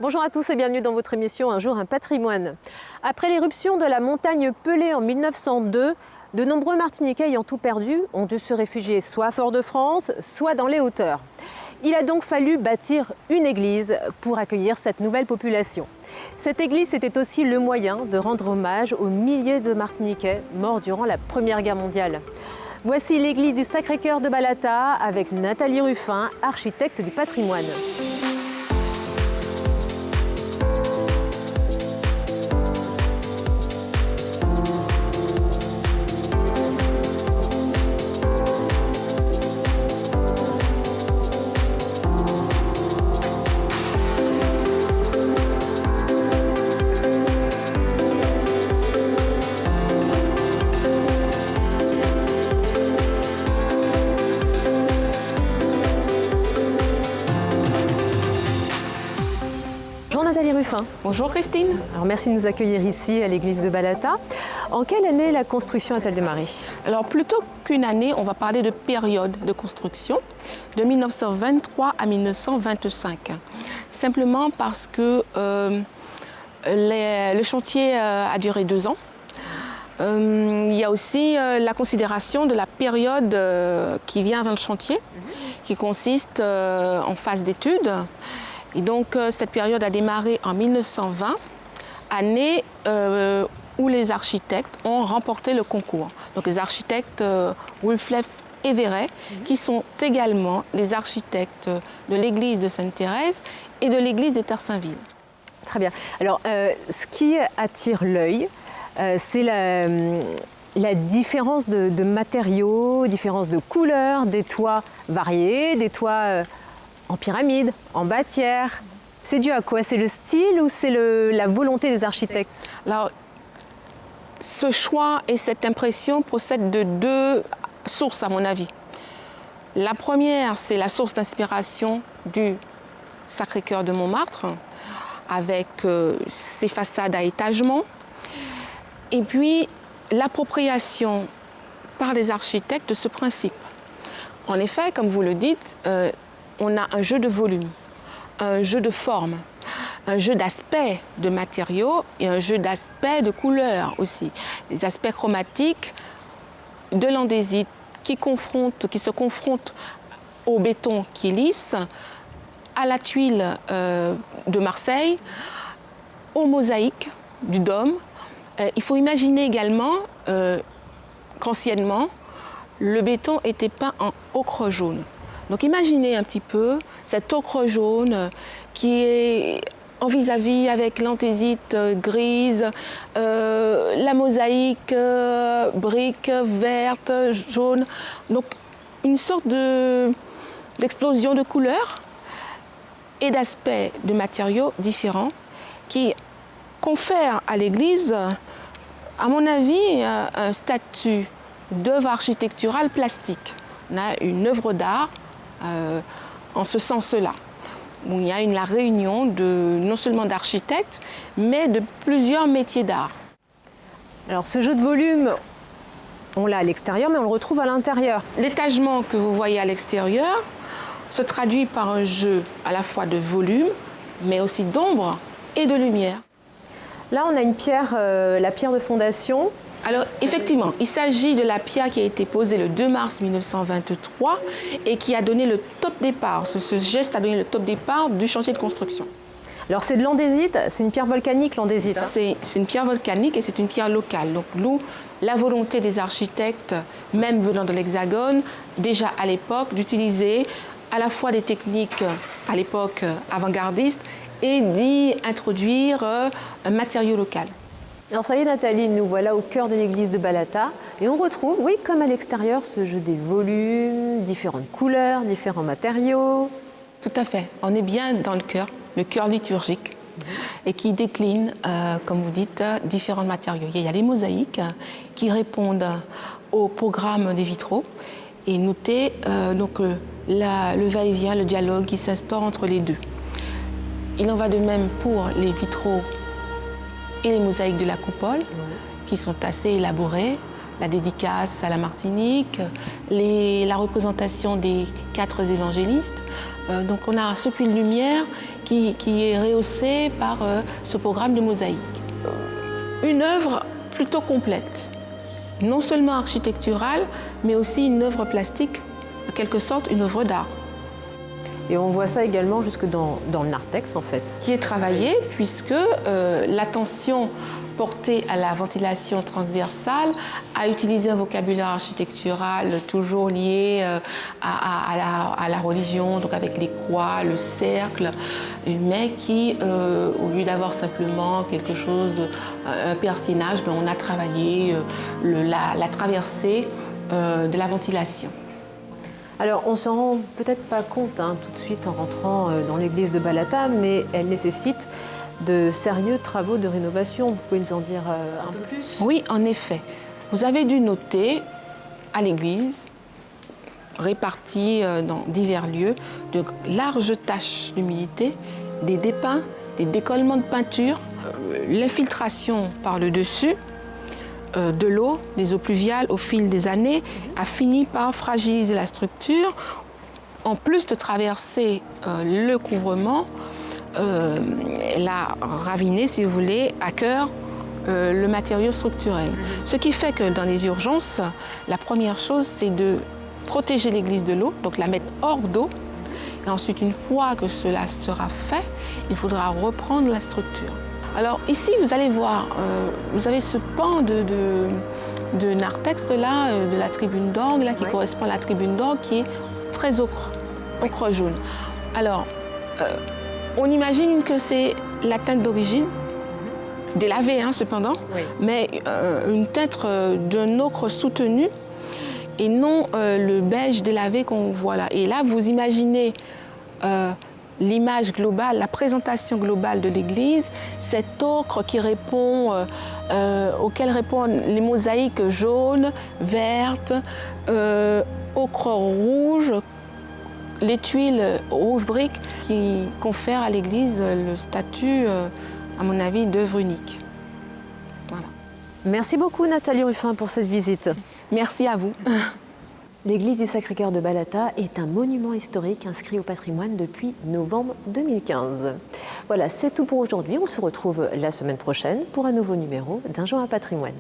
Bonjour à tous et bienvenue dans votre émission Un jour un patrimoine. Après l'éruption de la montagne Pelée en 1902, de nombreux Martiniquais ayant tout perdu ont dû se réfugier soit à Fort-de-France, soit dans les hauteurs. Il a donc fallu bâtir une église pour accueillir cette nouvelle population. Cette église était aussi le moyen de rendre hommage aux milliers de Martiniquais morts durant la Première Guerre mondiale. Voici l'église du Sacré-Cœur de Balata avec Nathalie Ruffin, architecte du patrimoine. Bonjour Nathalie Ruffin. Bonjour Christine. Alors merci de nous accueillir ici à l'église de Balata. En quelle année la construction a-t-elle démarré? Alors plutôt qu'une année, on va parler de période de construction, de 1923 à 1925. Simplement parce que le chantier a duré 2 ans. Il y a aussi la considération de la période qui vient avant le chantier, qui consiste en phase d'études. Et donc cette période a démarré en 1920, année où les architectes ont remporté le concours. Donc les architectes Wulfleth et Verret, qui sont également les architectes de l'église de Sainte-Thérèse et de l'église d'Éters-Saint-Ville. Très bien. Alors ce qui attire l'œil, c'est la différence de matériaux, différence de couleurs, des toits variés, des toits en pyramide, en bâtière. C'est dû à quoi? C'est le style ou c'est la volonté des architectes? Alors, ce choix et cette impression procèdent de 2 sources à mon avis. La première, c'est la source d'inspiration du Sacré-Cœur de Montmartre, avec ses façades à étagement. Et puis, l'appropriation par les architectes de ce principe. En effet, comme vous le dites, on a un jeu de volume, un jeu de forme, un jeu d'aspect de matériaux et un jeu d'aspect de couleurs aussi. Les aspects chromatiques de l'andésite qui se confrontent au béton qui est lisse, à la tuile de Marseille, aux mosaïques du Dôme. Il faut imaginer également qu'anciennement, le béton était peint en ocre jaune. Donc imaginez un petit peu cet ocre jaune qui est en vis-à-vis avec l'andésite grise, la mosaïque brique verte, jaune. Donc une sorte d'explosion de couleurs et d'aspects de matériaux différents qui confèrent à l'église, à mon avis, un statut d'œuvre architecturale plastique. On a une œuvre d'art en ce sens-là, où il y a la réunion non seulement d'architectes, mais de plusieurs métiers d'art. Alors ce jeu de volume, on l'a à l'extérieur, mais on le retrouve à l'intérieur. L'étagement que vous voyez à l'extérieur se traduit par un jeu à la fois de volume, mais aussi d'ombre et de lumière. Là, on a une pierre, la pierre de fondation. Alors effectivement, il s'agit de la pierre qui a été posée le 2 mars 1923 et qui a donné le top départ. Ce geste a donné le top départ du chantier de construction. Alors c'est de l'andésite, c'est une pierre volcanique l'andésite. C'est une pierre volcanique et c'est une pierre locale. Donc nous, la volonté des architectes, même venant de l'Hexagone, déjà à l'époque, d'utiliser à la fois des techniques à l'époque avant-gardistes et d'y introduire un matériau local. Alors ça y est Nathalie, nous voilà au cœur de l'église de Balata et on retrouve, oui, comme à l'extérieur, ce jeu des volumes, différentes couleurs, différents matériaux. Tout à fait, on est bien dans le cœur liturgique et qui décline, comme vous dites, différents matériaux. Il y a les mosaïques qui répondent au programme des vitraux et notez le va-et-vient, le dialogue qui s'instaure entre les deux. Il en va de même pour les vitraux et les mosaïques de la coupole, qui sont assez élaborées, la dédicace à la Martinique, la représentation des 4 évangélistes. Donc on a ce puits de lumière qui est rehaussé par ce programme de mosaïque. Une œuvre plutôt complète, non seulement architecturale, mais aussi une œuvre plastique, en quelque sorte une œuvre d'art. Et on voit ça également jusque dans le narthex en fait. Qui est travaillé puisque l'attention portée à la ventilation transversale a utilisé un vocabulaire architectural toujours lié à la religion, donc avec les croix, le cercle, mais qui, au lieu d'avoir simplement quelque chose, un persiennage, on a travaillé la traversée de la ventilation. Alors, on s'en rend peut-être pas compte tout de suite en rentrant dans l'église de Balata, mais elle nécessite de sérieux travaux de rénovation. Vous pouvez nous en dire un peu plus? Oui, en effet. Vous avez dû noter à l'église, réparties dans divers lieux, de larges taches d'humidité, des dépeints, des décollements de peinture, l'infiltration par le dessus, de l'eau, des eaux pluviales au fil des années, a fini par fragiliser la structure. En plus de traverser le couvrement, elle a raviné, si vous voulez, à cœur le matériau structurel. Ce qui fait que dans les urgences, la première chose, c'est de protéger l'église de l'eau, donc la mettre hors d'eau. Et ensuite, une fois que cela sera fait, il faudra reprendre la structure. Alors ici, vous allez voir, vous avez ce pan de narthex là, de la tribune d'orgue, là, qui correspond à la tribune d'orgue, qui est très ocre jaune. Alors, on imagine que c'est la teinte d'origine, délavée cependant, mais une teinte d'un ocre soutenu et non le beige délavé qu'on voit là. Et là, vous imaginez l'image globale, la présentation globale de l'église, cet ocre qui répond, auquel répondent les mosaïques jaunes, vertes, ocre rouge, les tuiles rouge brique qui confèrent à l'église le statut, à mon avis, d'œuvre unique. Voilà. Merci beaucoup Nathalie Ruffin pour cette visite. Merci à vous. L'église du Sacré-Cœur de Balata est un monument historique inscrit au patrimoine depuis novembre 2015. Voilà, c'est tout pour aujourd'hui. On se retrouve la semaine prochaine pour un nouveau numéro d'Un jour un patrimoine.